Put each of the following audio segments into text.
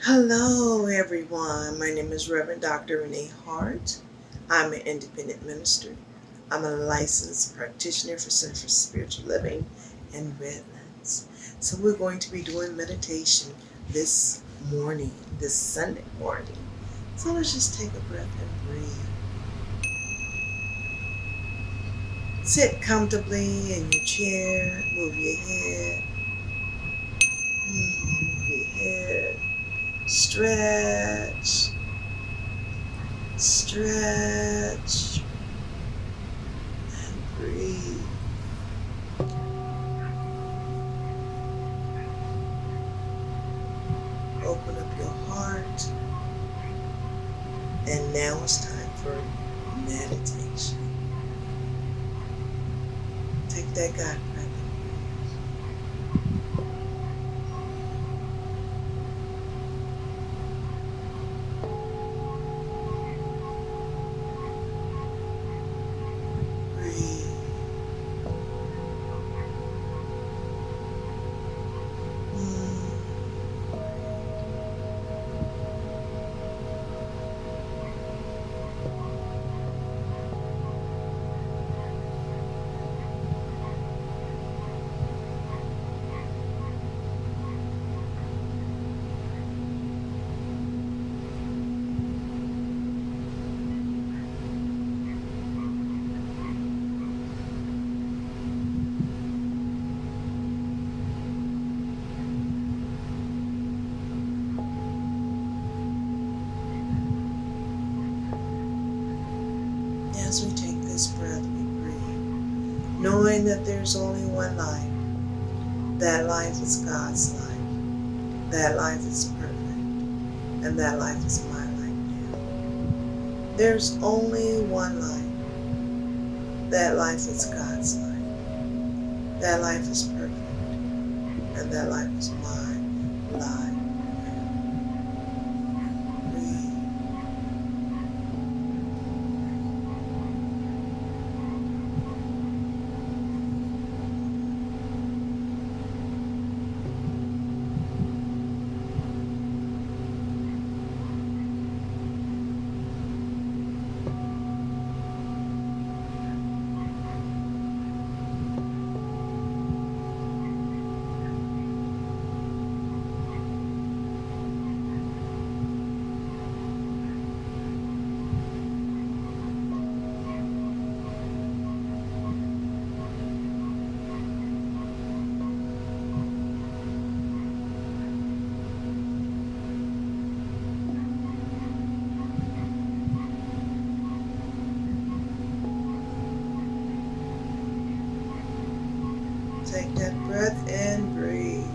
Hello, everyone. My name is Reverend Dr. Renee Hart. I'm an independent minister. I'm a licensed practitioner for Center for Spiritual Living in Redlands. So, we're going to be doing meditation this morning, this Sunday morning. So, let's just take a breath and breathe. Sit comfortably in your chair, move your head, move your head, stretch, stretch. Breathe. Open up your heart. And now it's time for meditation. Take that God breath. Breathe. Mm. As we take this breath, we breathe, knowing that there's only one life. That life is God's life. That life is perfect. And that life is my life now. There's only one life. That life is God's life. That life is perfect. And that life is my life. Breathe. Take that breath and breathe.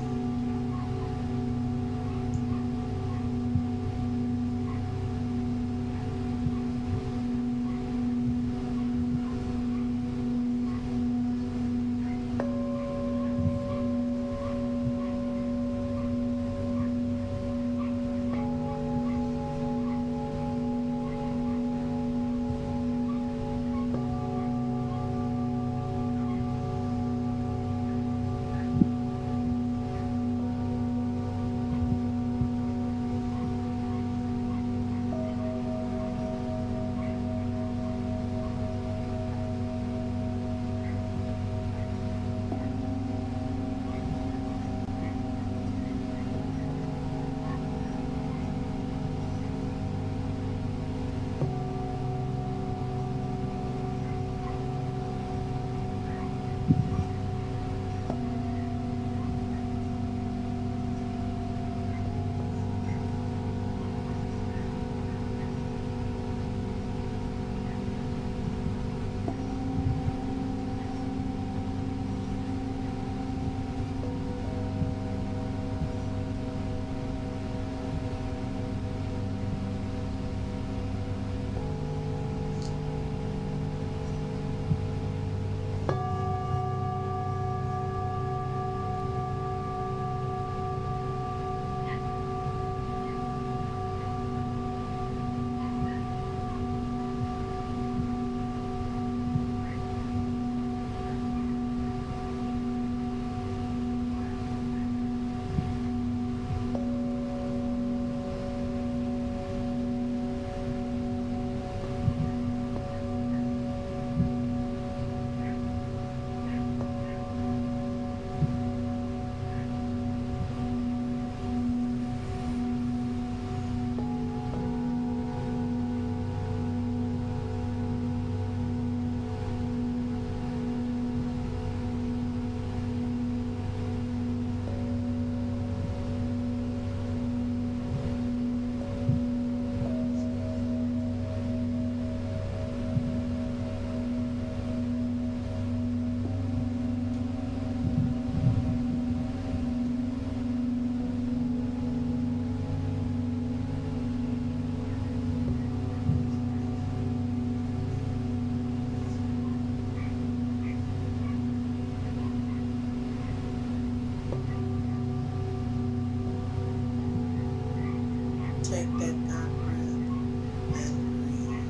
take that God breath and breathe.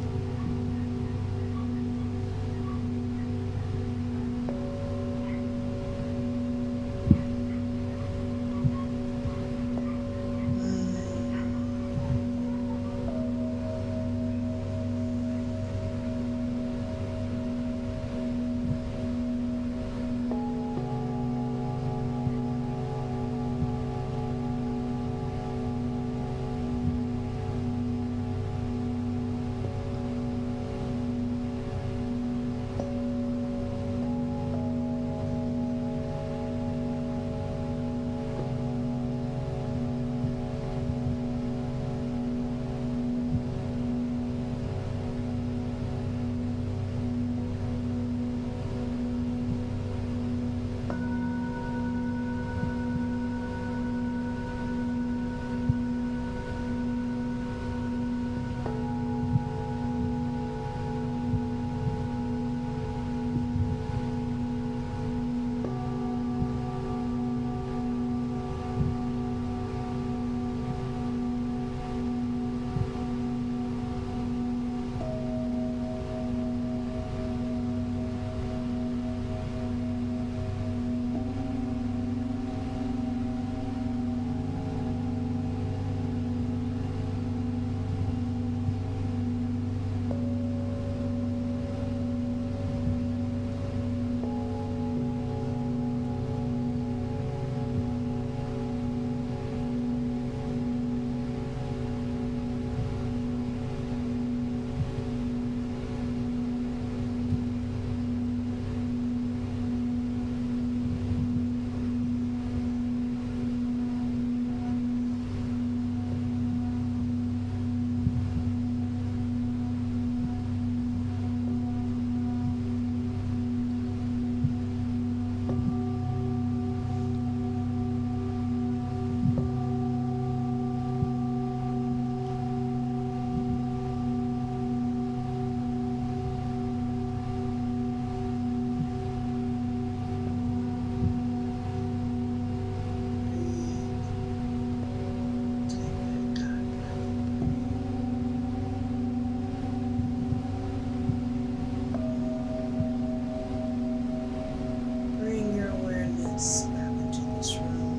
Bring your awareness back into this room.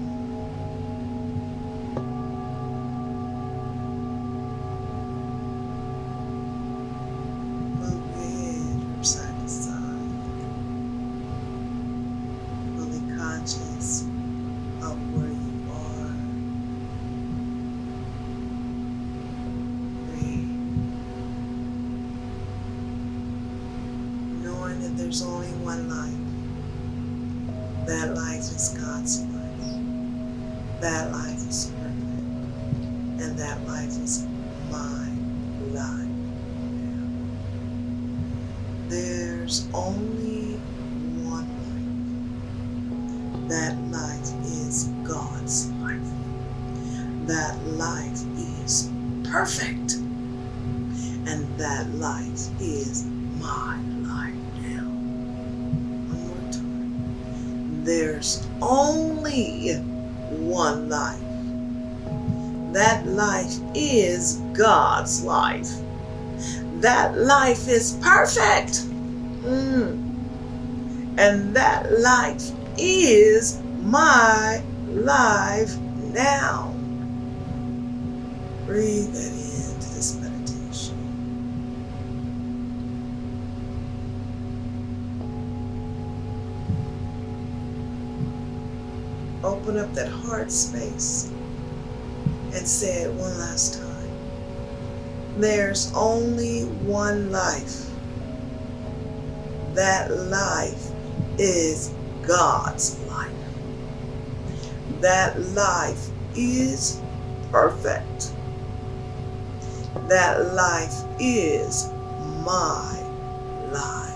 Move your head from side to side, fully conscious of where you are. Breathe. Knowing that there's only one life. That life is God's life. That life is perfect. And that life is my life now. There's only one life. That life is God's life. That life is perfect. And that life is my life now. One more time. There's only one life. That life is God's life. That life is perfect. And that life is my life now. Breathe that into this meditation. Open up that heart space and say it one last time. There's only one life. That life is God's life. That life is perfect. That life is my life.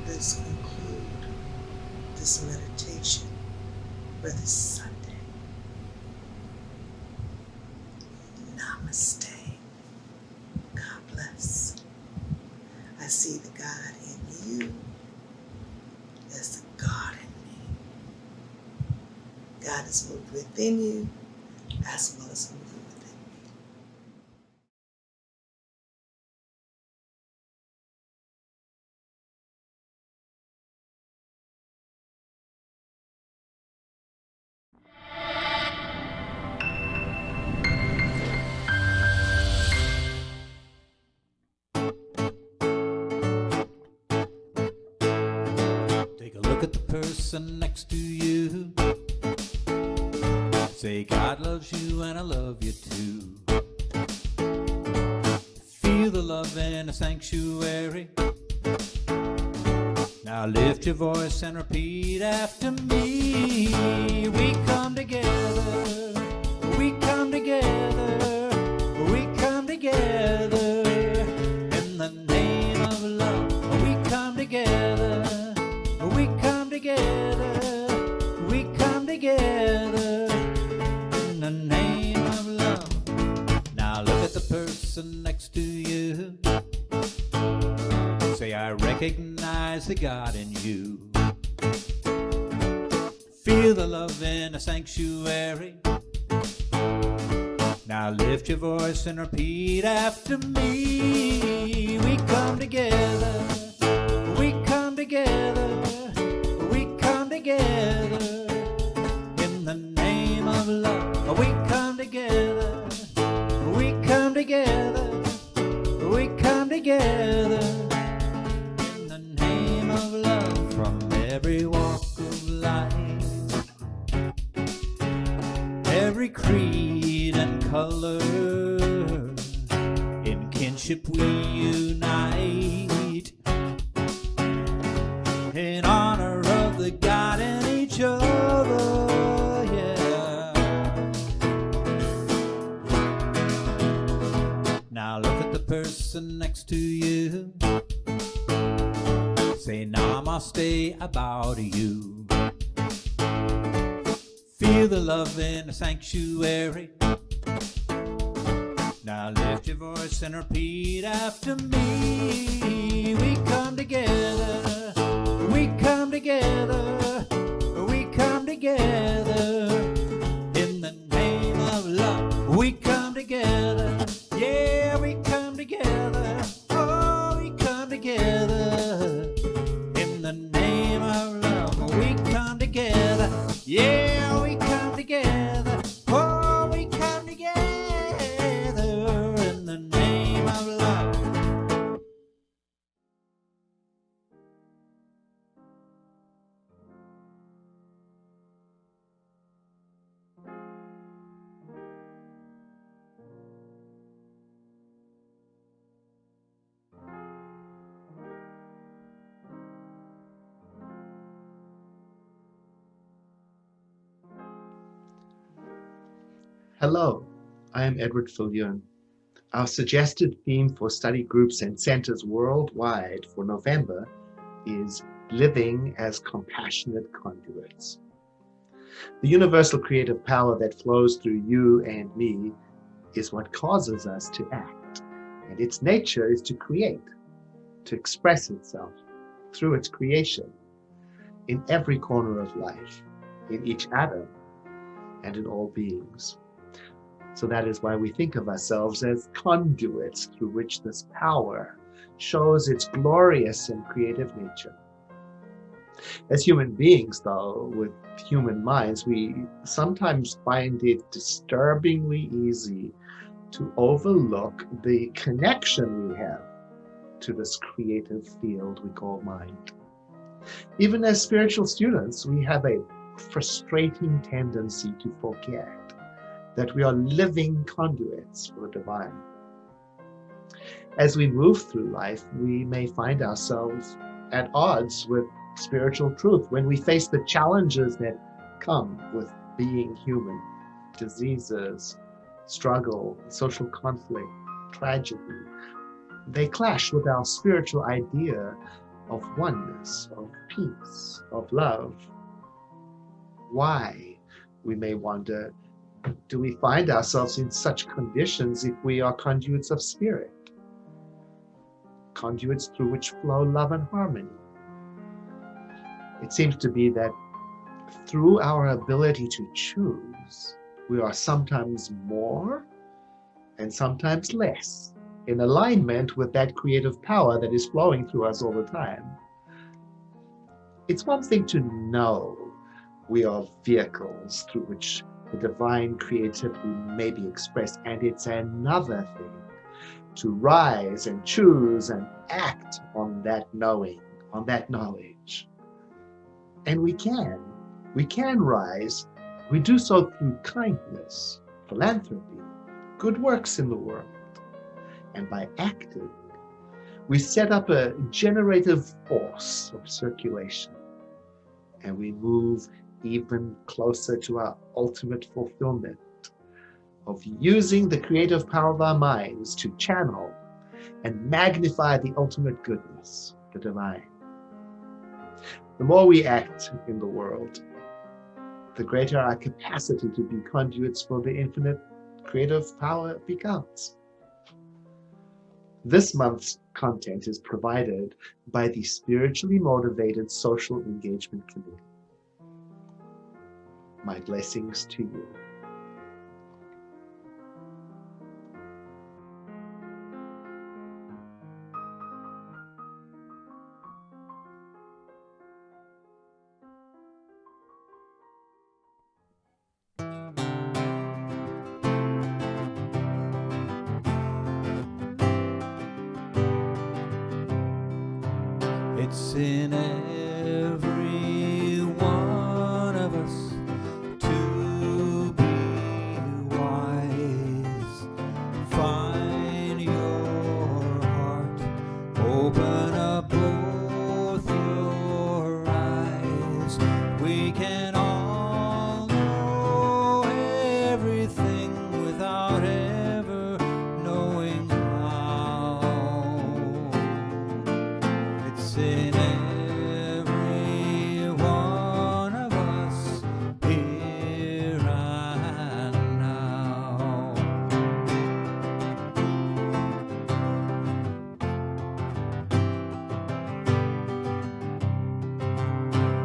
Let's conclude this meditation for this Sunday. Namaste. God bless. I see the God in you as the God in me. God has moved within you as well as moving within me. Take a look at the person next to you. Say, God loves you and I love you too. Feel the love in a sanctuary. Now lift your voice and repeat after me. We come together, we come together, we come together in the name of love. We come together, we come together, we come together in the name of love. Now look at the person next to you. Say, I recognize the God in you. Feel the love in a sanctuary. Now lift your voice and repeat after me. We come together, we come together, we come together in the name of love. We come together, we come together, we come together in the name of love. From every walk of life, every creed and color, in kinship we unite, in honor of the God in each other, yeah. Now look at the person next to you. Say, namaste, I bow to you. Feel the love in a sanctuary. Now lift your voice and repeat after me. We come together, we come together, we come together in the name of love. We come together, yeah, we come together, oh, we come together in the name of love. We come together, yeah, we come together, oh, we come together in the name of love. Hello, I am Edward Fillion. Our suggested theme for study groups and centers worldwide for November is Living as Compassionate Conduits. The universal creative power that flows through you and me is what causes us to act, and its nature is to create, to express itself through its creation in every corner of life, in each atom, and in all beings. So that is why we think of ourselves as conduits through which this power shows its glorious and creative nature. As human beings, though, with human minds, we sometimes find it disturbingly easy to overlook the connection we have to this creative field we call mind. Even as spiritual students, we have a frustrating tendency to forget that we are living conduits for the divine. As we move through life, we may find ourselves at odds with spiritual truth when we face the challenges that come with being human: diseases, struggle, social conflict, tragedy. They clash with our spiritual idea of oneness, of peace, of love. Why? We may wonder, do we find ourselves in such conditions if we are conduits of spirit? Conduits through which flow love and harmony. It seems to be that through our ability to choose, we are sometimes more and sometimes less in alignment with that creative power that is flowing through us all the time. It's one thing to know we are vehicles through which the divine creativity may be expressed, and it's another thing to rise and choose and act on that knowing, on that knowledge. And we can rise. We do so through kindness, philanthropy, good works in the world. And by acting, we set up a generative force of circulation, and we move even closer to our ultimate fulfillment of using the creative power of our minds to channel and magnify the ultimate goodness, the divine. The more we act in the world, the greater our capacity to be conduits for the infinite creative power becomes. This month's content is provided by the Spiritually Motivated Social Engagement Committee. My blessings to you. It's in every one of us to be wise. Find your heart, open up both your eyes. We can all know everything without ever knowing how. It's in every one of us, here and now.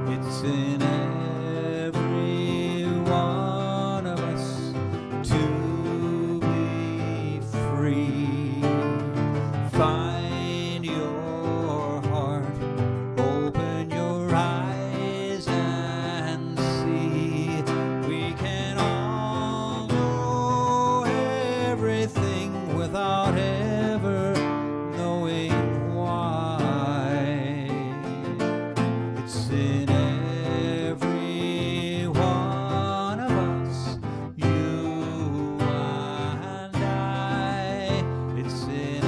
It's in every one of us to be free. Find your heart, open your eyes and see. We can all know everything without ever knowing why. It's in every one of us, you and I. It's in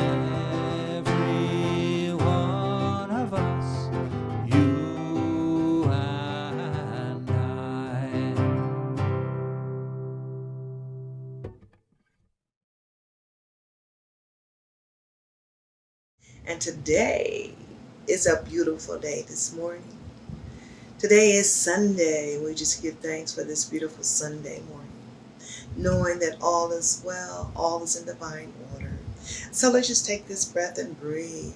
every one of us, you and I. And today is a beautiful day this morning. Today is Sunday. We just give thanks for this beautiful Sunday morning, knowing that all is well, all is in divine order. So let's just take this breath and breathe.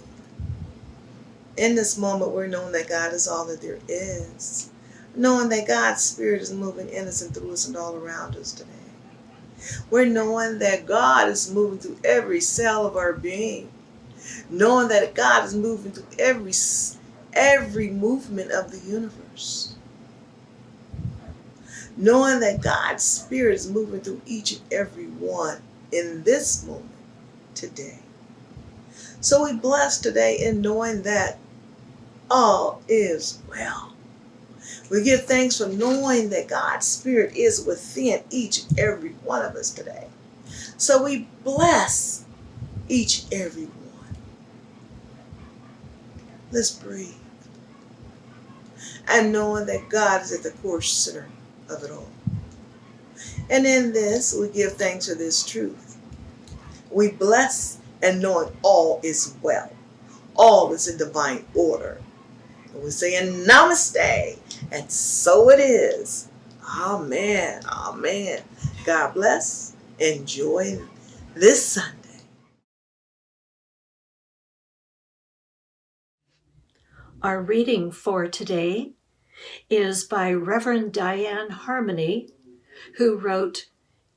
In this moment, we're knowing that God is all that there is, knowing that God's Spirit is moving in us and through us and all around us today. We're knowing that God is moving through every cell of our being, knowing that God is moving through every movement of the universe, knowing that God's Spirit is moving through each and every one in this moment today. So we bless today in knowing that all is well. We give thanks for knowing that God's Spirit is within each and every one of us today. So we bless each and every one. Let's breathe. And knowing that God is at the core center of it all. And in this, we give thanks for this truth. We bless and knowing all is well. All is in divine order. And we're saying namaste. And so it is. Amen. Amen. God bless. Enjoy this Sunday. Our reading for today is by Reverend Diane Harmony, who wrote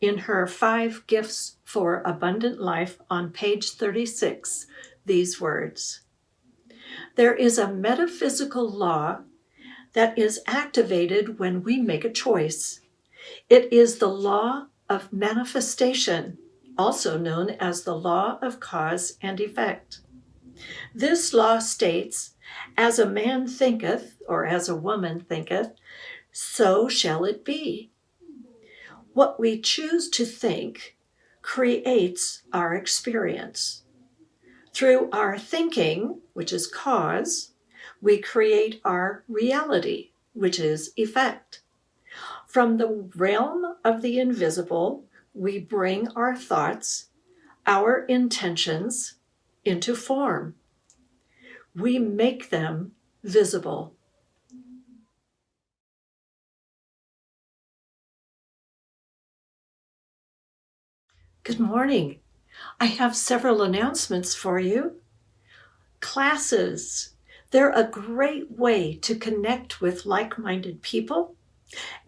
in her 5 Gifts for Abundant Life on page 36 these words. There is a metaphysical law that is activated when we make a choice. It is the law of manifestation, also known as the law of cause and effect. This law states, as a man thinketh, or as a woman thinketh, so shall it be. What we choose to think creates our experience. Through our thinking, which is cause, we create our reality, which is effect. From the realm of the invisible, we bring our thoughts, our intentions, into form. We make them visible. Good morning. I have several announcements for you. Classes. They're a great way to connect with like-minded people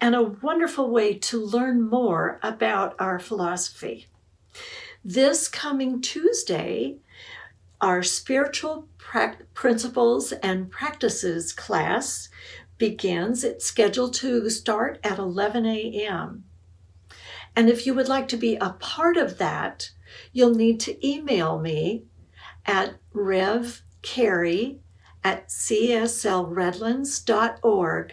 and a wonderful way to learn more about our philosophy. This coming Tuesday, our Spiritual Principles and Practices class begins. It's scheduled to start at 11 a.m. And if you would like to be a part of that, you'll need to email me at revcarrie@cslredlands.org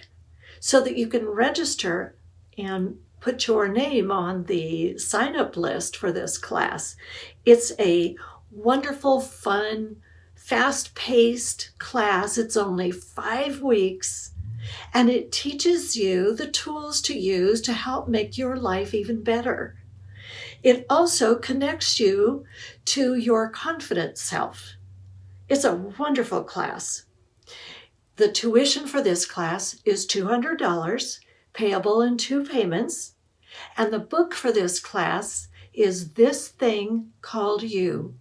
so that you can register and put your name on the sign-up list for this class. It's a wonderful, fun, fast-paced class. It's only 5 weeks, and it teaches you the tools to use to help make your life even better. It also connects you to your confident self. It's a wonderful class. The tuition for this class is $200, payable in 2 payments, and the book for this class is This Thing Called You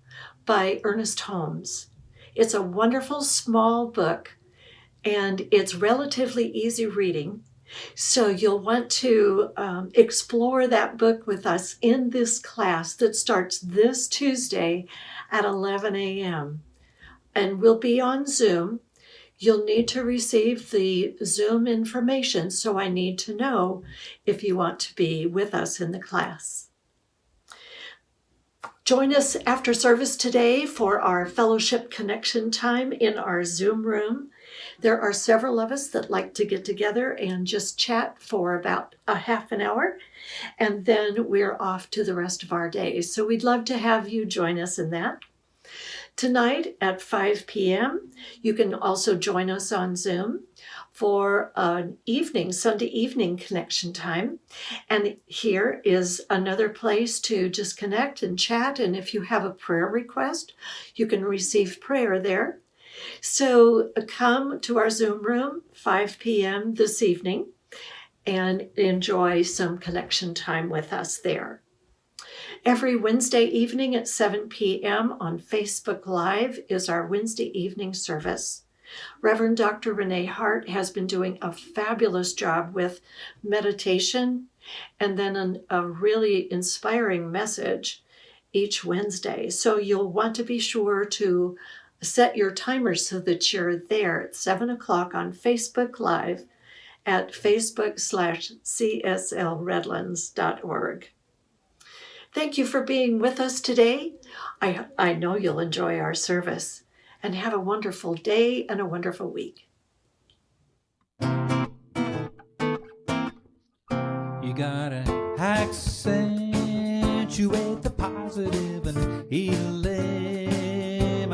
by Ernest Holmes. It's a wonderful small book, and it's relatively easy reading. So you'll want to explore that book with us in this class that starts this Tuesday at 11 a.m. And we'll be on Zoom. You'll need to receive the Zoom information, so I need to know if you want to be with us in the class. Join us after service today for our fellowship connection time in our Zoom room. There are several of us that like to get together and just chat for about a half an hour, and then we're off to the rest of our day. So we'd love to have you join us in that. Tonight at 5 p.m., you can also join us on Zoom for an Sunday evening connection time. And here is another place to just connect and chat. And if you have a prayer request, you can receive prayer there. So come to our Zoom room, 5 p.m. this evening, and enjoy some connection time with us there. Every Wednesday evening at 7 p.m. on Facebook Live is our Wednesday evening service. Reverend Dr. Renee Hart has been doing a fabulous job with meditation and then a really inspiring message each Wednesday. So you'll want to be sure to set your timer so that you're there at 7 o'clock on Facebook Live at facebook.com/cslredlands.org. Thank you for being with us today. I know you'll enjoy our service, and have a wonderful day and a wonderful week. You gotta accentuate the positive and eliminate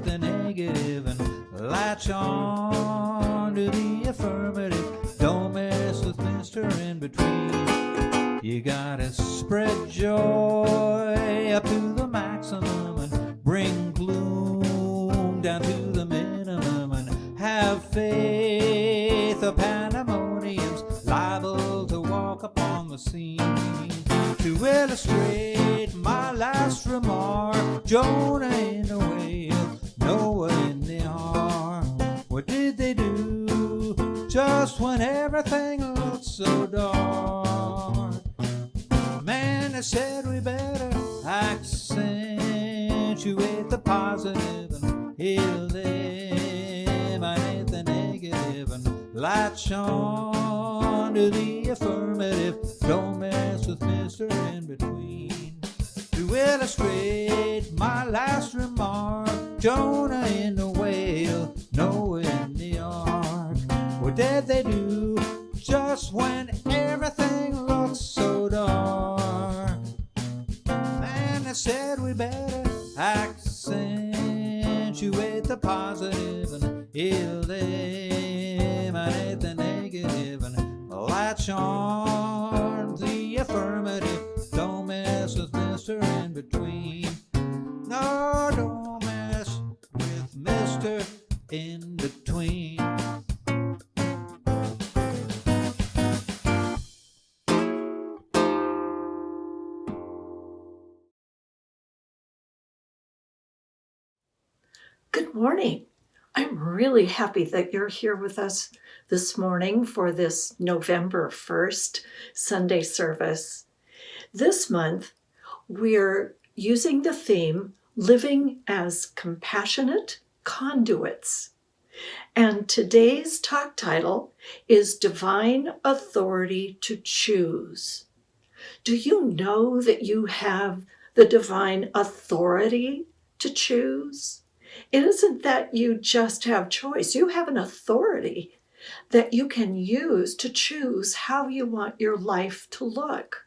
the negative and latch on to the affirmative. Don't mess with Mr. In Between. You gotta spread joy up to the maximum and bring gloom down to the minimum and have faith. A pandemonium's liable to walk scene. To illustrate my last remark, Jonah in the whale, Noah in the ark. What did they do just when everything looked so dark? Man, they said we better accentuate the positive and eliminate the negative and latch on to the affirmative. Don't mess with Mr. In Between. To illustrate my last remark, Jonah in the whale, Noah in the ark. What did they do just when everything looked so dark? Man, they said we better accentuate the positive and eliminate the negative and latch on the affirmative. Don't mess with Mr. In Between. No, don't mess with Mr. In Between. Good morning. I'm really happy that you're here with us this morning for this November 1st Sunday service. This month, we're using the theme, Living as Compassionate Conduits. And today's talk title is Divine Authority to Choose. Do you know that you have the divine authority to choose? It isn't that you just have choice. You have an authority that you can use to choose how you want your life to look.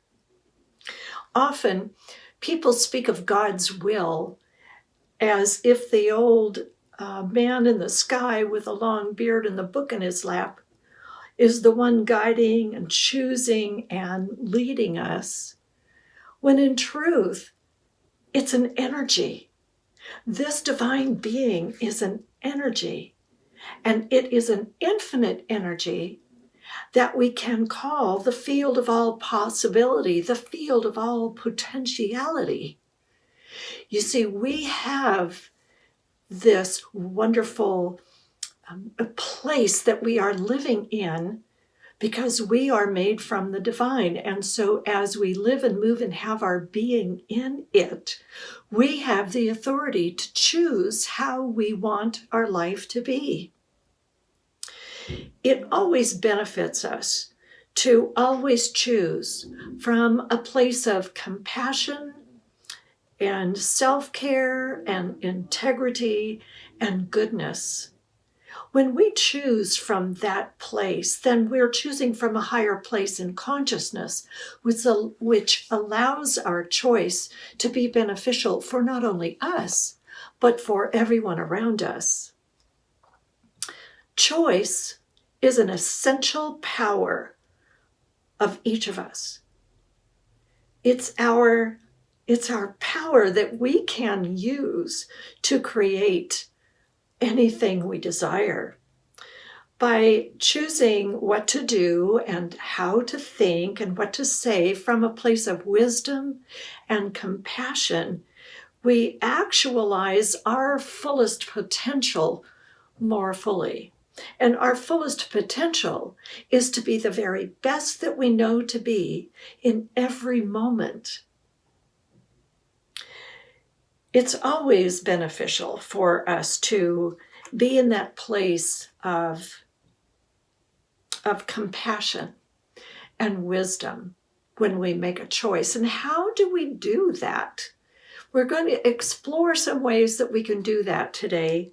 Often, people speak of God's will as if the old man in the sky with a long beard and the book in his lap is the one guiding and choosing and leading us, when in truth, it's an energy. This divine being is an energy, and it is an infinite energy that we can call the field of all possibility, the field of all potentiality. You see, we have this wonderful place that we are living in because we are made from the divine. And so as we live and move and have our being in it, we have the authority to choose how we want our life to be. It always benefits us to always choose from a place of compassion and self-care and integrity and goodness. When we choose from that place, then we're choosing from a higher place in consciousness, which allows our choice to be beneficial for not only us, but for everyone around us. Choice is an essential power of each of us. It's our power that we can use to create anything we desire. By choosing what to do and how to think and what to say from a place of wisdom and compassion, we actualize our fullest potential more fully. And our fullest potential is to be the very best that we know to be in every moment. It's always beneficial for us to be in that place of compassion and wisdom when we make a choice. And how do we do that? We're going to explore some ways that we can do that today.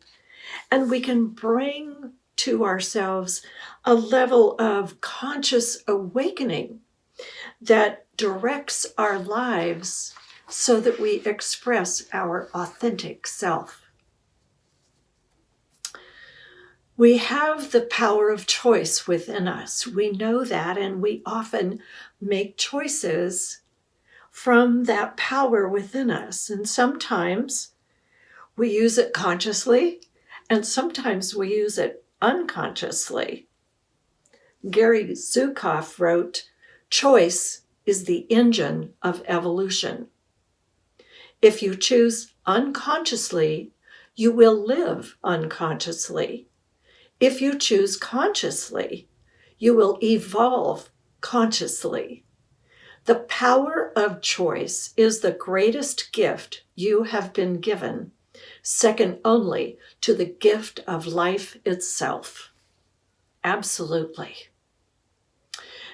And we can bring to ourselves a level of conscious awakening that directs our lives so that we express our authentic self. We have the power of choice within us. We know that, and we often make choices from that power within us. And sometimes we use it consciously, and sometimes we use it unconsciously. Gary Zukav wrote, "Choice is the engine of evolution. If you choose unconsciously, you will live unconsciously. If you choose consciously, you will evolve consciously. The power of choice is the greatest gift you have been given, second only to the gift of life itself. Absolutely.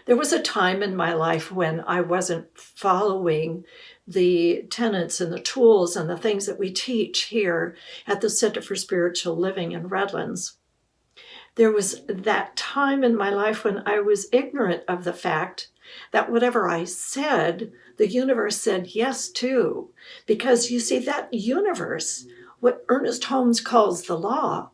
There was a time in my life when I wasn't following the tenets and the tools and the things that we teach here at the Center for Spiritual Living in Redlands. There was that time in my life when I was ignorant of the fact that whatever I said, the universe said yes to. Because you see, that universe, what Ernest Holmes calls the law,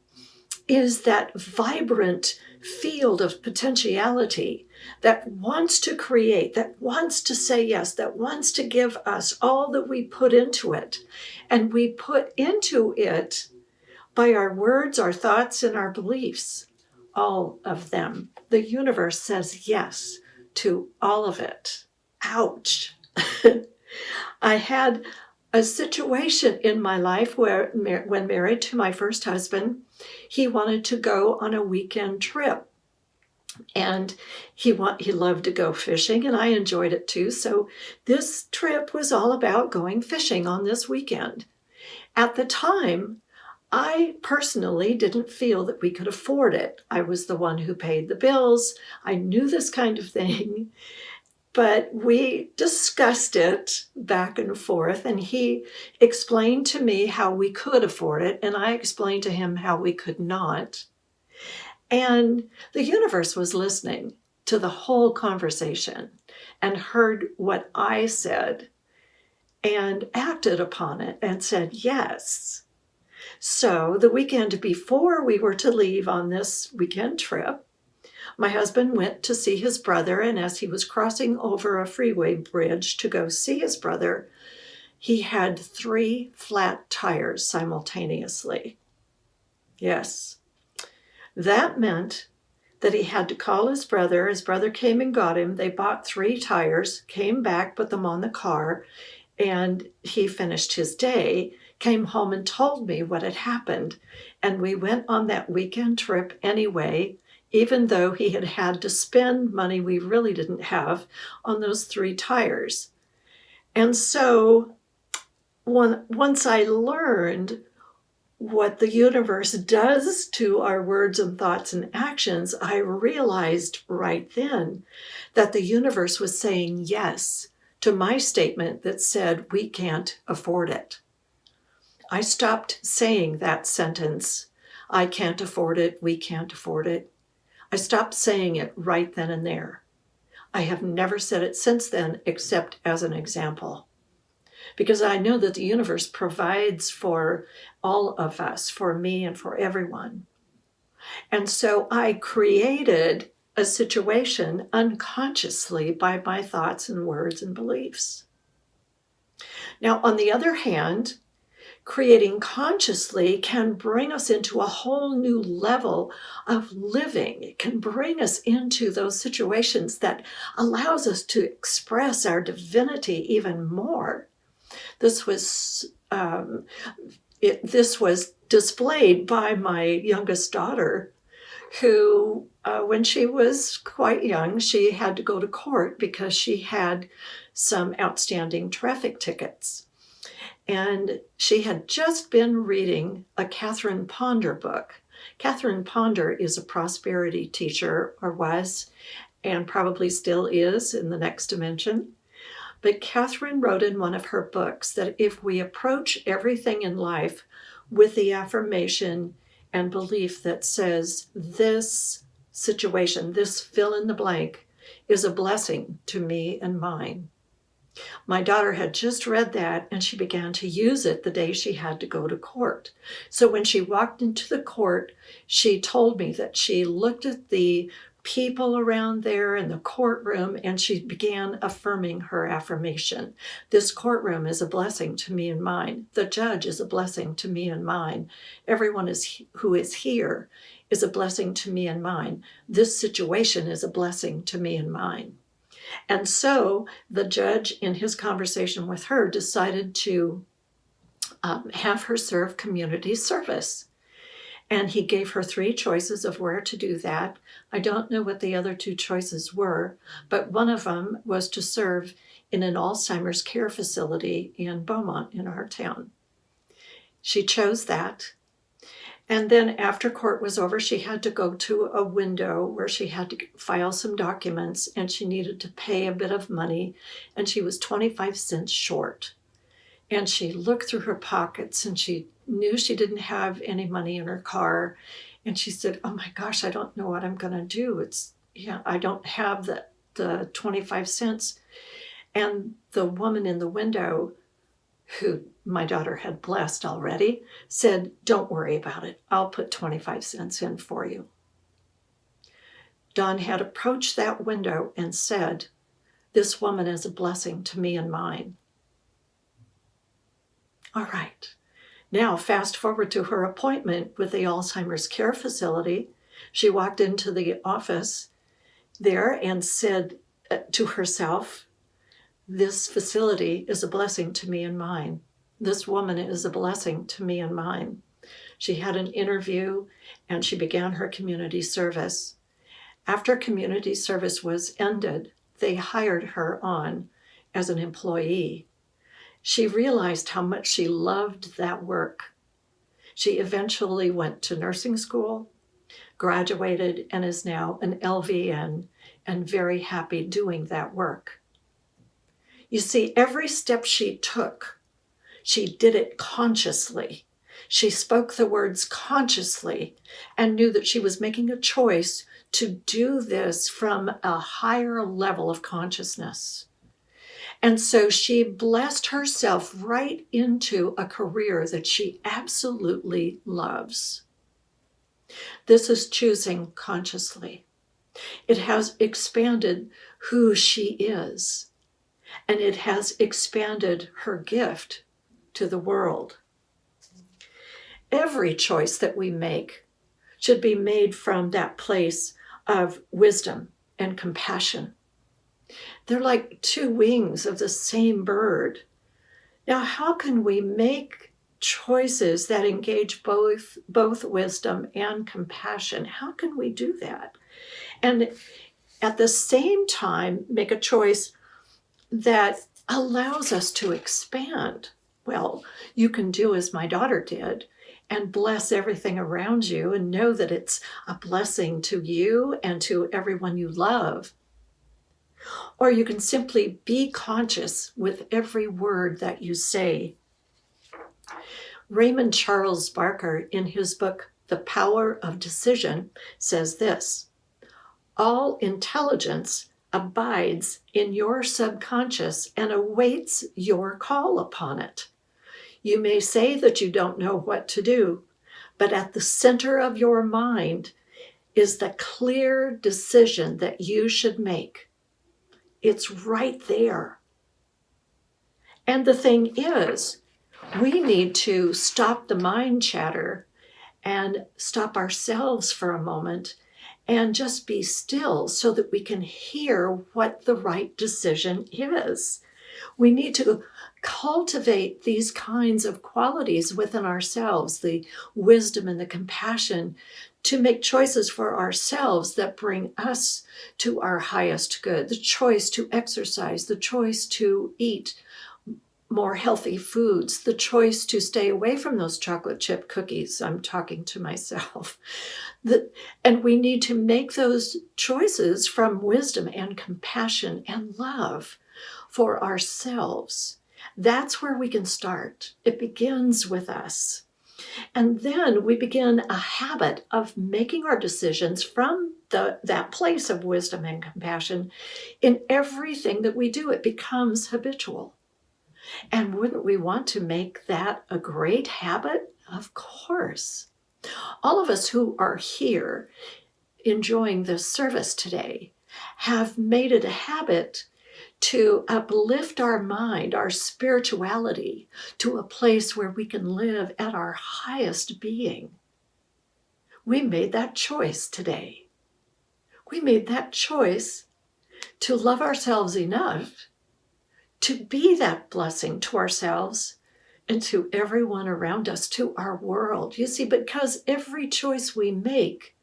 is that vibrant field of potentiality that wants to create, that wants to say yes, that wants to give us all that we put into it. And we put into it by our words, our thoughts, and our beliefs, all of them. The universe says yes to all of it. Ouch. I had a situation in my life where, when married to my first husband, he wanted to go on a weekend trip. And he loved to go fishing, and I enjoyed it too. So this trip was all about going fishing on this weekend. At the time, I personally didn't feel that we could afford it. I was the one who paid the bills. I knew this kind of thing. But we discussed it back and forth, and he explained to me how we could afford it, and I explained to him how we could not. And the universe was listening to the whole conversation and heard what I said and acted upon it and said yes. So the weekend before we were to leave on this weekend trip, my husband went to see his brother, and as he was crossing over a freeway bridge to go see his brother, he had 3 flat tires simultaneously. Yes. That meant that he had to call his brother. His brother came and got him. They bought 3 tires, came back, put them on the car, and he finished his day, came home and told me what had happened. And we went on that weekend trip anyway, even though he had had to spend money we really didn't have on those 3 tires. And so once I learned what the universe does to our words and thoughts and actions, I realized right then that the universe was saying yes to my statement that said, we can't afford it. I stopped saying that sentence, I can't afford it, we can't afford it. I stopped saying it right then and there. I have never said it since then, except as an example. Because I know that the universe provides for all of us, for me and for everyone. And so I created a situation unconsciously by my thoughts and words and beliefs. Now, on the other hand, creating consciously can bring us into a whole new level of living. It can bring us into those situations that allows us to express our divinity even more. This was displayed by my youngest daughter, who, when she was quite young, she had to go to court because she had some outstanding traffic tickets. And she had just been reading a Catherine Ponder book. Catherine Ponder is a prosperity teacher, or was, and probably still is in the next dimension. But Catherine wrote in one of her books that if we approach everything in life with the affirmation and belief that says, this situation, this fill in the blank, is a blessing to me and mine. My daughter had just read that, and she began to use it the day she had to go to court. So when she walked into the court, she told me that she looked at the people around there in the courtroom, and she began affirming her affirmation. This courtroom is a blessing to me and mine. The judge is a blessing to me and mine. Everyone who is here is a blessing to me and mine. This situation is a blessing to me and mine. And so the judge, in his conversation with her, decided to have her serve community service. And he gave her 3 choices of where to do that. I don't know what the other 2 choices were, but one of them was to serve in an Alzheimer's care facility in Beaumont, in our town. She chose that. And then after court was over, she had to go to a window where she had to file some documents, and she needed to pay a bit of money, and she was 25 cents short. And she looked through her pockets, and she knew she didn't have any money in her car. And she said, oh my gosh, I don't know what I'm going to do. I don't have the 25 cents. And the woman in the window, who my daughter had blessed already, said, don't worry about it. I'll put 25 cents in for you. Dawn had approached that window and said, this woman is a blessing to me and mine. All right. Now, fast forward to her appointment with the Alzheimer's care facility. She walked into the office there and said to herself, this facility is a blessing to me and mine. This woman is a blessing to me and mine. She had an interview and she began her community service. After community service was ended, they hired her on as an employee. She realized how much she loved that work. She eventually went to nursing school, graduated, and is now an LVN and very happy doing that work. You see, every step she took, she did it consciously. She spoke the words consciously and knew that she was making a choice to do this from a higher level of consciousness. And so she blessed herself right into a career that she absolutely loves. This is choosing consciously. It has expanded who she is, and it has expanded her gift to the world. Every choice that we make should be made from that place of wisdom and compassion. They're like 2 wings of the same bird. Now, how can we make choices that engage both wisdom and compassion? How can we do that? And at the same time, make a choice that allows us to expand. Well, you can do as my daughter did and bless everything around you and know that it's a blessing to you and to everyone you love. Or you can simply be conscious with every word that you say. Raymond Charles Barker, in his book, The Power of Decision, says this: all intelligence abides in your subconscious and awaits your call upon it. You may say that you don't know what to do, but at the center of your mind is the clear decision that you should make. It's right there. And the thing is, we need to stop the mind chatter and stop ourselves for a moment and just be still so that we can hear what the right decision is. We need to cultivate these kinds of qualities within ourselves, the wisdom and the compassion, to make choices for ourselves that bring us to our highest good. The choice to exercise, the choice to eat more healthy foods, the choice to stay away from those chocolate chip cookies. I'm talking to myself. And we need to make those choices from wisdom and compassion and love for ourselves. That's where we can start. It begins with us. And then we begin a habit of making our decisions from that place of wisdom and compassion in everything that we do. It becomes habitual. And wouldn't we want to make that a great habit? Of course. All of us who are here enjoying this service today have made it a habit to uplift our mind, our spirituality, to a place where we can live at our highest being. We made that choice today. We made that choice to love ourselves enough to be that blessing to ourselves and to everyone around us, to our world. You see, because every choice we make,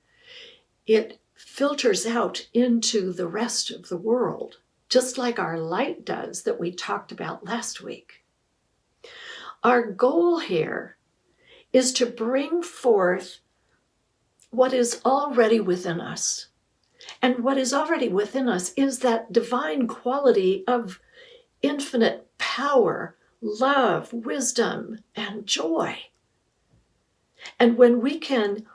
it filters out into the rest of the world, just like our light does that we talked about last week. Our goal here is to bring forth what is already within us. And what is already within us is that divine quality of infinite power, love, wisdom, and joy. And when we can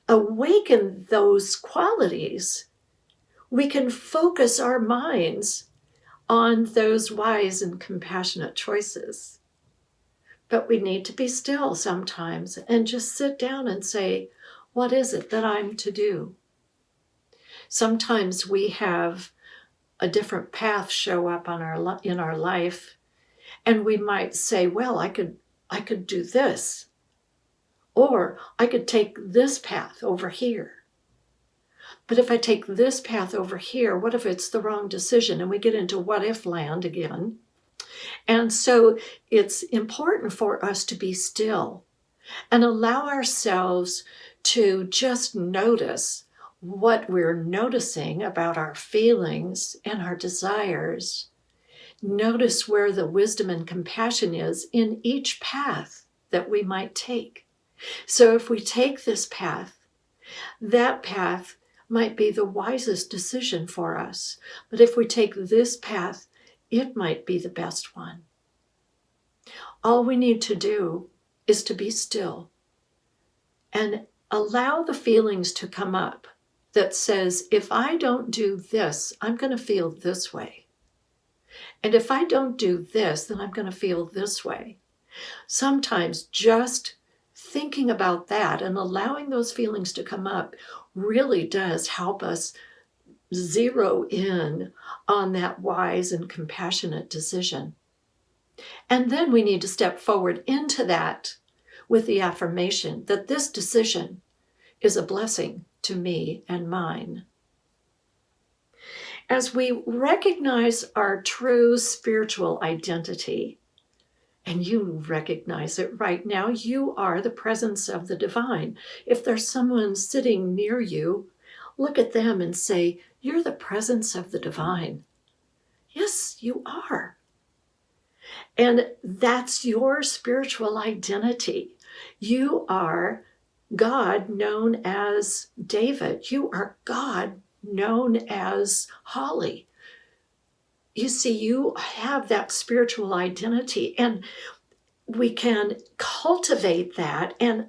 awaken those qualities, we can focus our minds on those wise and compassionate choices. But we need to be still sometimes and just sit down and say, what is it that I'm to do? Sometimes we have a different path show up in our life, and we might say, well, I could do this, or I could take this path over here. But if I take this path over here, what if it's the wrong decision? And we get into what if land again. And so it's important for us to be still and allow ourselves to just notice what we're noticing about our feelings and our desires. Notice where the wisdom and compassion is in each path that we might take. So if we take this path, that path might be the wisest decision for us. But if we take this path, it might be the best one. All we need to do is to be still and allow the feelings to come up that says, if I don't do this, I'm going to feel this way. And if I don't do this, then I'm going to feel this way. Sometimes just thinking about that and allowing those feelings to come up really does help us zero in on that wise and compassionate decision. And then we need to step forward into that with the affirmation that this decision is a blessing to me and mine. As we recognize our true spiritual identity, and you recognize it right now, you are the presence of the divine. If there's someone sitting near you, look at them and say, you're the presence of the divine. Yes, you are. And that's your spiritual identity. You are God known as David. You are God known as Holly. You see, you have that spiritual identity, and we can cultivate that and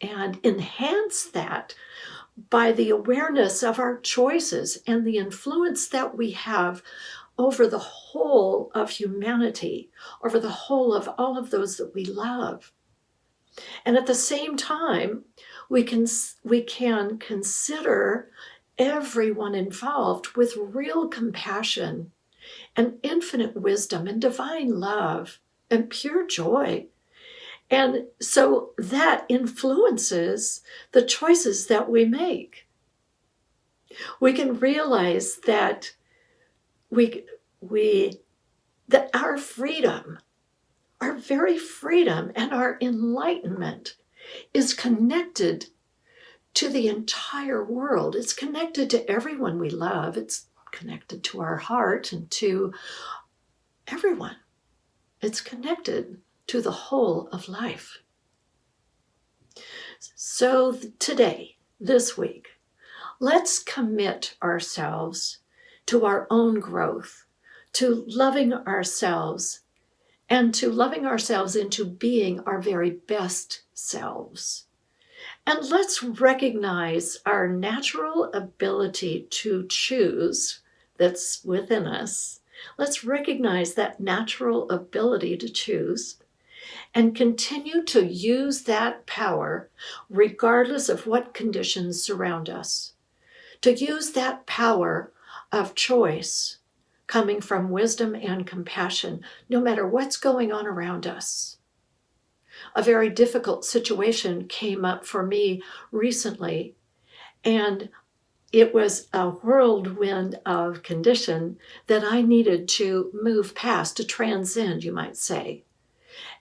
enhance that by the awareness of our choices and the influence that we have over the whole of humanity, over the whole of all of those that we love. And at the same time, we can consider everyone involved with real compassion and infinite wisdom and divine love and pure joy. And so that influences the choices that we make. We can realize that that our freedom, our very freedom and our enlightenment is connected to the entire world. It's connected to everyone we love. It's connected to our heart and to everyone. It's connected to the whole of life. So today, this week, let's commit ourselves to our own growth, to loving ourselves, and to loving ourselves into being our very best selves. And let's recognize our natural ability to choose that's within us. Let's recognize that natural ability to choose and continue to use that power regardless of what conditions surround us. To use that power of choice coming from wisdom and compassion, no matter what's going on around us. A very difficult situation came up for me recently, and it was a whirlwind of condition that I needed to move past, to transcend, you might say.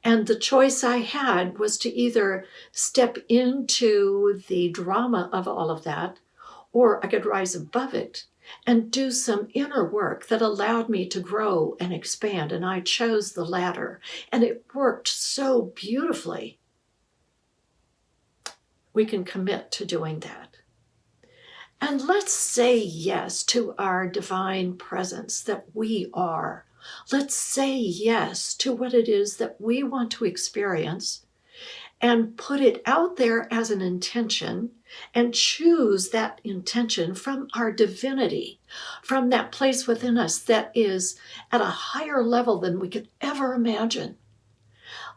And the choice I had was to either step into the drama of all of that, or I could rise above it and do some inner work that allowed me to grow and expand. And I chose the latter, and it worked so beautifully. We can commit to doing that. And let's say yes to our divine presence that we are. Let's say yes to what it is that we want to experience and put it out there as an intention and choose that intention from our divinity, from that place within us that is at a higher level than we could ever imagine.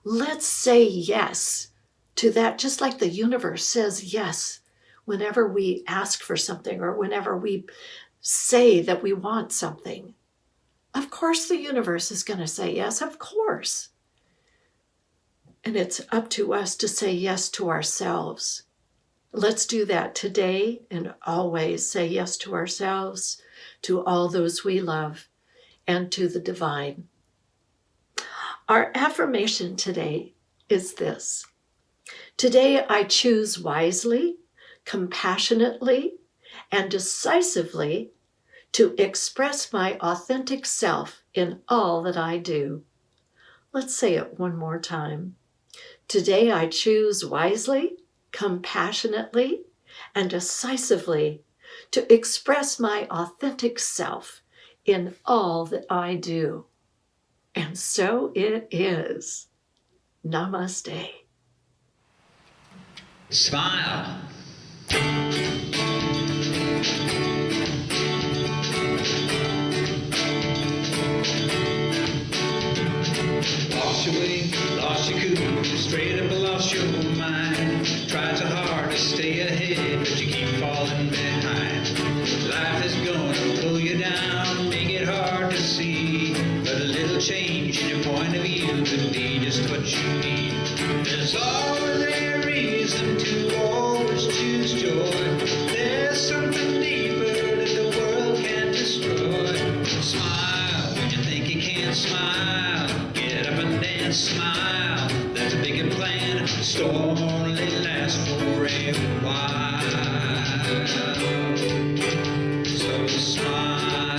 Let's say yes to that, just like the universe says yes whenever we ask for something or whenever we say that we want something. Of course the universe is going to say yes, of course. And it's up to us to say yes to ourselves. Let's do that today and always. Say yes to ourselves, to all those we love, and to the divine. Our affirmation today is this. Today I choose wisely, compassionately, and decisively to express my authentic self in all that I do. Let's say it one more time. Today I choose wisely, compassionately, and decisively to express my authentic self in all that I do. And so it is. Namaste. Smile. Lost your way, lost your cool, straight up lost your mind. Tried so hard to stay ahead, but you keep falling behind. Life is gonna pull you down, make it hard to see. But a little change in your point of view could be just what you need. There's always a reason to always choose joy. There's something deeper that the world can't destroy. Smile when you think you can't smile. Get up and dance, smile. There's a bigger plan. Storm only lasts for a while. So smile.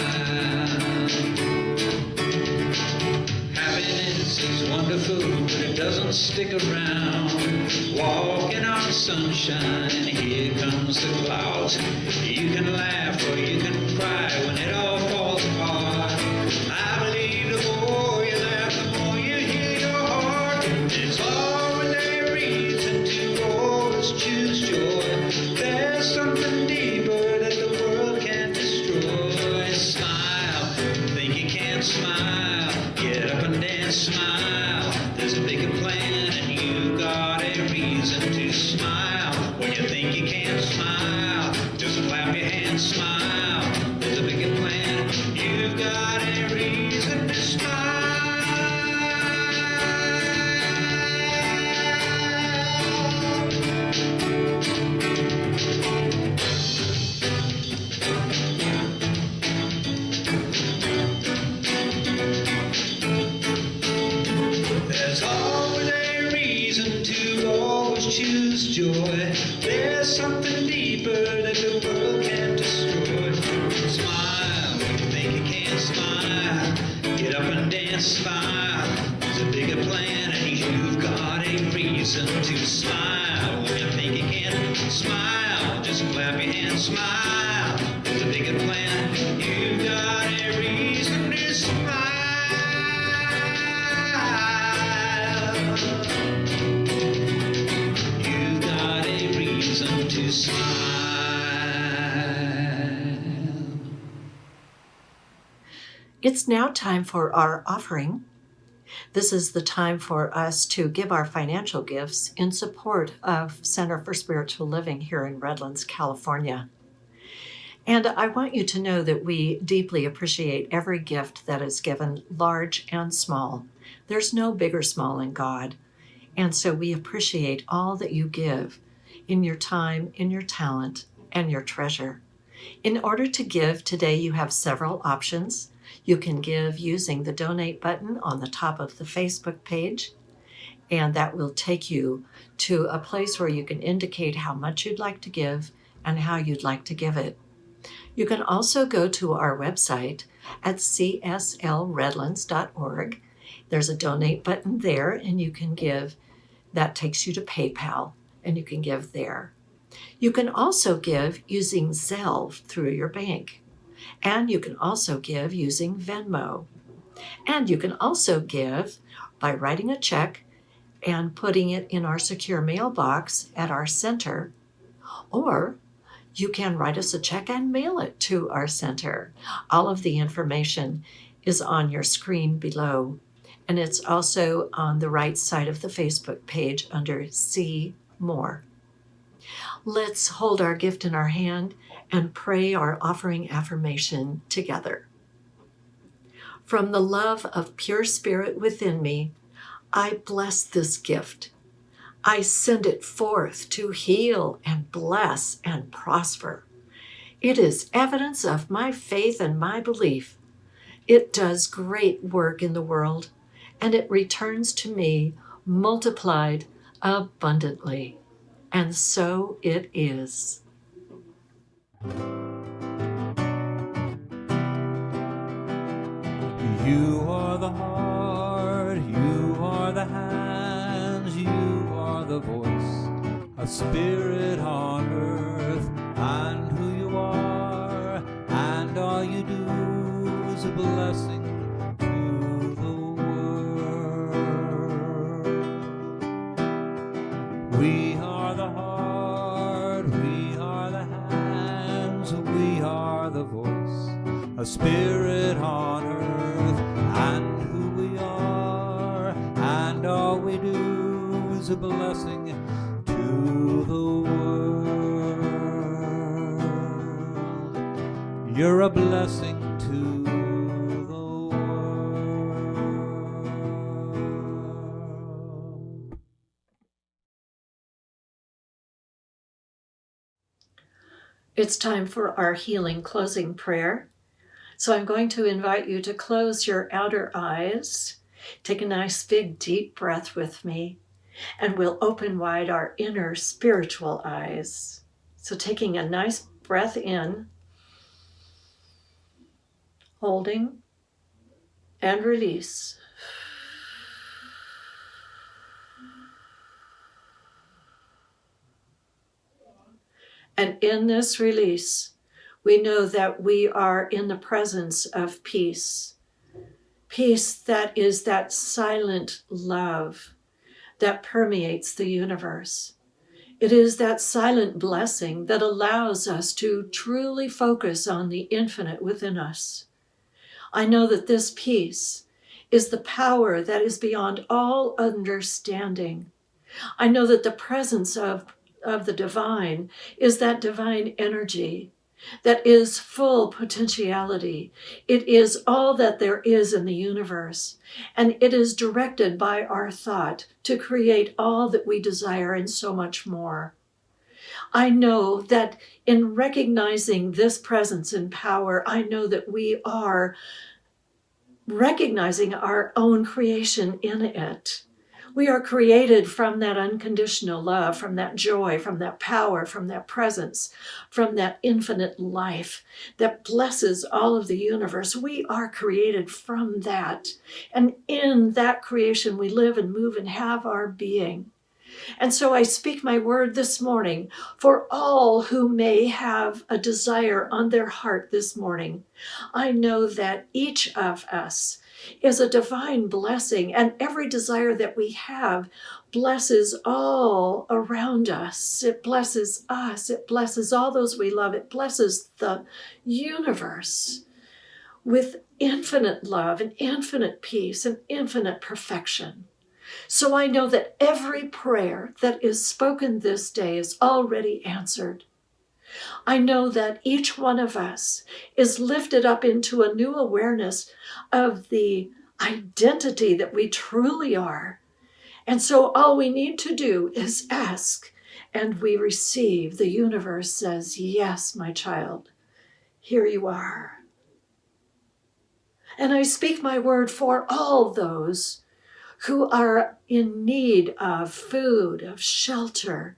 Happiness is wonderful, but it doesn't stick around. Walking on sunshine, and here comes the clouds. You can laugh or you can cry when it all falls apart. I believe the more you laugh, the more you heal your heart. There's always a reason to always choose joy. There's something deeper that the world can't destroy. Smile, think you can't smile. Get up and dance, smile. There's a bigger plan, and you got a reason to smile. When you think you can't smile, just clap your hands, smile. There's a bigger plan, you've got a reason to smile. There's always a reason to always choose joy. There's something deeper that the world can't destroy. Smile when you think you can't smile. Get up and dance, smile. There's a bigger plan, and you've got a reason to smile. When you think you can't smile, just clap your hands, smile. There's a bigger plan, you've got a reason to smile. You've got a reason to smile. It's now time for our offering. This is the time for us to give our financial gifts in support of Center for Spiritual Living here in Redlands, California. And I want you to know that we deeply appreciate every gift that is given, large and small. There's no big or small in God. And so we appreciate all that you give in your time, in your talent, and your treasure. In order to give today, you have several options. You can give using the donate button on the top of the Facebook page, and that will take you to a place where you can indicate how much you'd like to give and how you'd like to give it. You can also go to our website at cslredlands.org. There's a donate button there, and you can give. That takes you to PayPal, and you can give there. You can also give using Zelle through your bank, and you can also give using Venmo. And you can also give by writing a check and putting it in our secure mailbox at our center, or you can write us a check and mail it to our center. All of the information is on your screen below, and it's also on the right side of the Facebook page under See More. Let's hold our gift in our hand and pray our offering affirmation together. From the love of pure spirit within me, I bless this gift. I send it forth to heal and bless and prosper. It is evidence of my faith and my belief. It does great work in the world, and it returns to me multiplied abundantly. And so it is. You are the heart, you are the hands, you are the voice, a spirit on earth, and who you are, and all you do is a blessing to the world. We are the heart, we are the hands, we are the voice, a spirit on earth, and who we are, and all we do is a blessing to the world. You're a blessing to the world. It's time for our healing closing prayer. So I'm going to invite you to close your outer eyes. Take a nice big deep breath with me, and we'll open wide our inner spiritual eyes. So taking a nice breath in, holding, and release. And in this release, we know that we are in the presence of peace. Peace that is that silent love that permeates the universe. It is that silent blessing that allows us to truly focus on the infinite within us. I know that this peace is the power that is beyond all understanding. I know that the presence of the divine is that divine energy that is full potentiality. It is all that there is in the universe, and it is directed by our thought to create all that we desire and so much more. I know that in recognizing this presence and power, I know that we are recognizing our own creation in it. We are created from that unconditional love, from that joy, from that power, from that presence, from that infinite life that blesses all of the universe. We are created from that. And in that creation, we live and move and have our being. And so I speak my word this morning for all who may have a desire on their heart this morning. I know that each of us is a divine blessing, and every desire that we have blesses all around us. It blesses us. It blesses all those we love. It blesses the universe with infinite love and infinite peace and infinite perfection. So I know that every prayer that is spoken this day is already answered. I know that each one of us is lifted up into a new awareness of the identity that we truly are. And so all we need to do is ask, and we receive. The universe says, yes, my child, here you are. And I speak my word for all those who are in need of food, of shelter,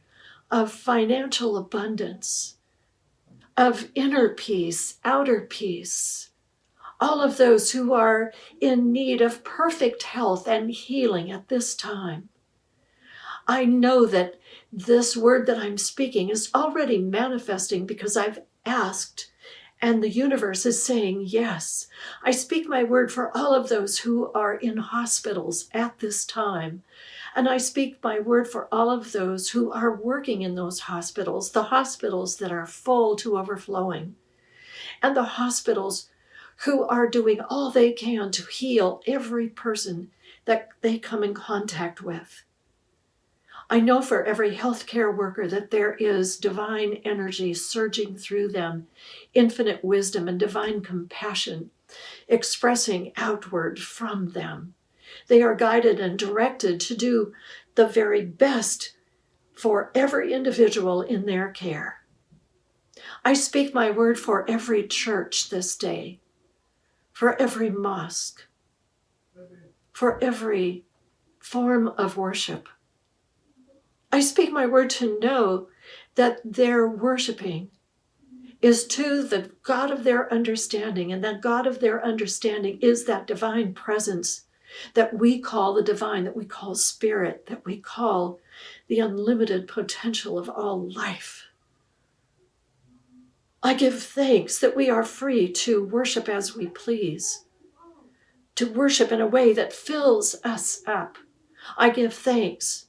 of financial abundance, of inner peace, outer peace. All of those who are in need of perfect health and healing at this time. I know that this word that I'm speaking is already manifesting because I've asked and the universe is saying yes. I speak my word for all of those who are in hospitals at this time. And I speak my word for all of those who are working in those hospitals, the hospitals that are full to overflowing, and the hospitals who are doing all they can to heal every person that they come in contact with. I know for every healthcare worker that there is divine energy surging through them, infinite wisdom and divine compassion expressing outward from them. They are guided and directed to do the very best for every individual in their care. I speak my word for every church this day, for every mosque, for every form of worship. I speak my word to know that their worshiping is to the God of their understanding, and that God of their understanding is that divine presence that we call the divine, that we call spirit, that we call the unlimited potential of all life. I give thanks that we are free to worship as we please, to worship in a way that fills us up. I give thanks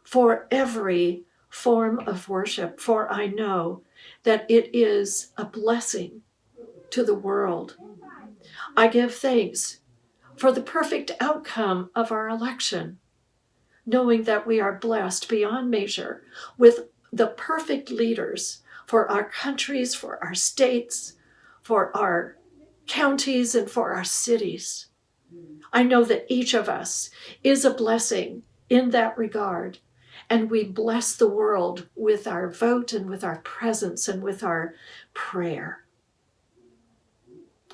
for every form of worship, for I know that it is a blessing to the world. I give thanks for the perfect outcome of our election, knowing that we are blessed beyond measure with the perfect leaders for our countries, for our states, for our counties, and for our cities. I know that each of us is a blessing in that regard. And we bless the world with our vote and with our presence and with our prayer.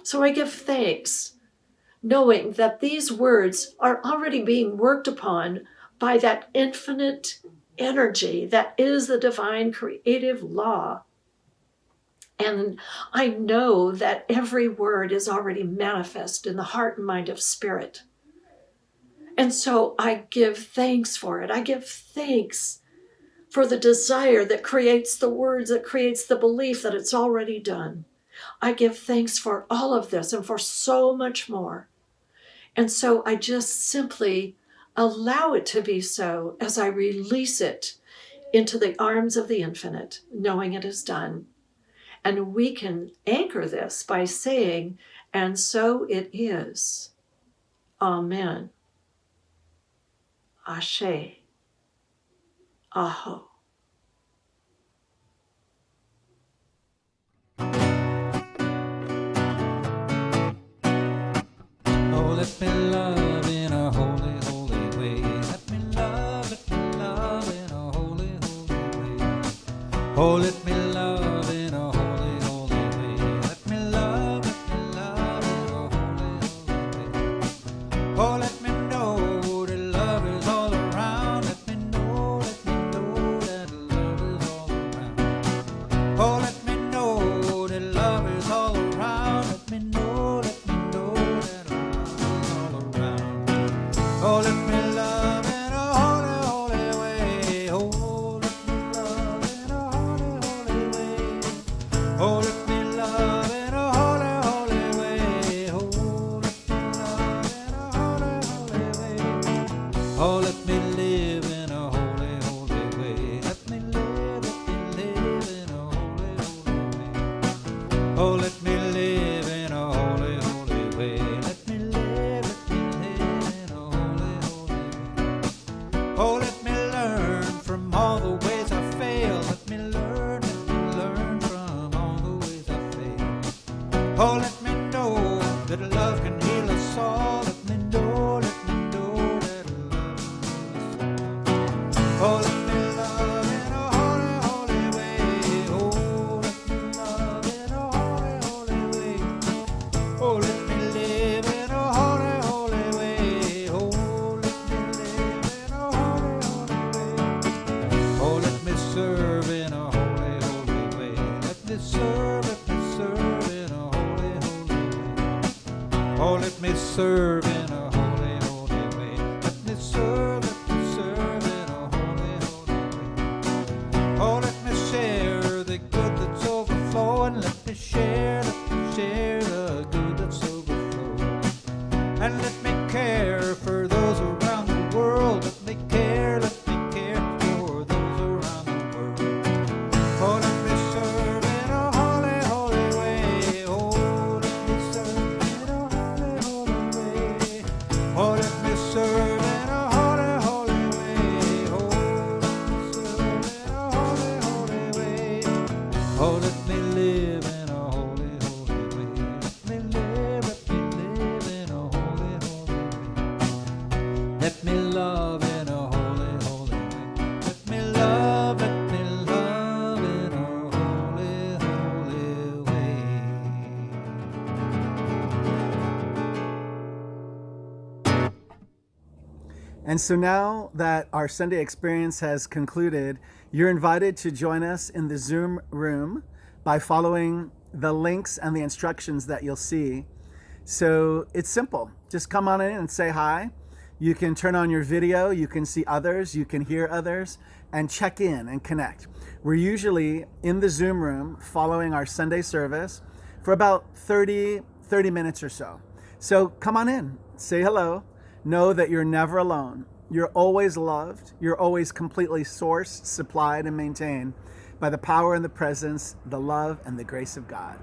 So I give thanks, knowing that these words are already being worked upon by that infinite energy that is the divine creative law. And I know that every word is already manifest in the heart and mind of spirit. And so I give thanks for it. I give thanks for the desire that creates the words, that creates the belief that it's already done. I give thanks for all of this and for so much more. And so I just simply allow it to be so as I release it into the arms of the infinite, knowing it is done. And we can anchor this by saying, and so it is. Amen. Ashe. Aho. Oh, let me love in a holy, holy way. Let me love in a holy, holy way. Oh, let me love in a holy, holy way. Let me love in a holy, holy way. Oh, let me know that love is all around. Let me know that love is all around. Oh, let me know that love is all around. Let me know that love is all around. Oh, let me love in a holy, holy way. Oh, let me love in a holy, holy way. Oh, let me love in a holy, holy way. Oh, let me love in a holy, holy way. Oh, let me live in a holy, holy way. Let me live in a holy, holy way. Oh, let me live in a holy, holy way. Let me live in a holy, holy way. Oh, let me learn from all the ways I fail. Let me learn from all the ways I fail. Oh, let me know that love can heal us all. Let me know that love can heal us all. Oh, let me love in a holy, holy way. Oh, let me love in a holy, holy way. let me serve in a holy, holy way. Let me serve in a holy, holy way. Oh, let me share the good that's overflowing. Let me share the good that's overflowing. And let me care for those around the world. Let me care for those around the world. Oh, let me serve in a holy, holy way. Oh, let me serve in a holy, holy way. Oh, let me serve in a holy, holy way. Oh, let me serve in a holy, holy way. Oh, let me live in a holy, holy way. Let me live in a holy, holy way. Let me love in a holy, holy way. Let me love in a holy, holy way. And so now that our Sunday experience has concluded, you're invited to join us in the Zoom room by following the links and the instructions that you'll see. So it's simple. Just come on in and say hi. You can turn on your video, you can see others, you can hear others, and check in and connect. We're usually in the Zoom room following our Sunday service for about 30 minutes or so. So come on in, say hello. Know that you're never alone. You're always loved. You're always completely sourced, supplied, and maintained by the power and the presence, the love, and the grace of God.